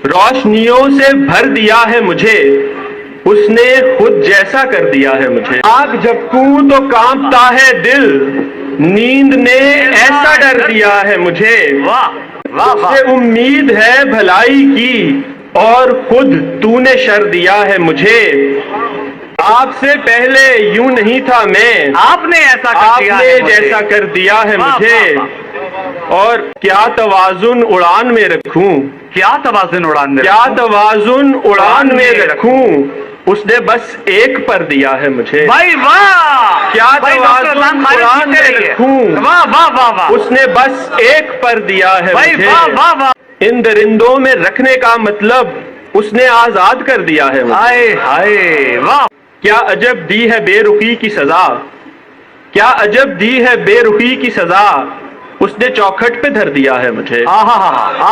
रोशनियों से भर दिया है मुझे, उसने खुद जैसा कर दिया है मुझे। आग झपकूं तो कांपता है दिल, नींद ने ऐसा डर दिया है मुझे। वाह वाह वाह। उससे उम्मीद है भलाई की, और खुद तूने शर दिया है मुझे। आपसे पहले यूं नहीं था मैं, आपने ऐसा कर दिया आपने है मुझे। जैसा कर दिया है वाह, मुझे। वाह, और क्या तवाजुन उड़ान में रखूं, क्या तवाज़ुन उड़ान में क्या रखूं? तवाजुन उड़ान में रखूं, उसने बस एक पर दिया है मुझे। भाई वाह। क्या भाई डॉक्टर तवाजुन अदनान खालिद उड़ान जीते में रहिए। रखूं, वाह वाह वाह वाह। उसने बस एक पर दिया है भाई मुझे। वाह वाह वाह। इन दरिंदों में रखने का मतलब उसने आजाद कर दिया है मुझे। हाय हाय वाह। क्या अजब दी है बेरुखी की सजा, क्या अजब दी है बेरुखी की सजा, उसने चौखट पे धर दिया है मुझे। हाँ हाँ हाँ।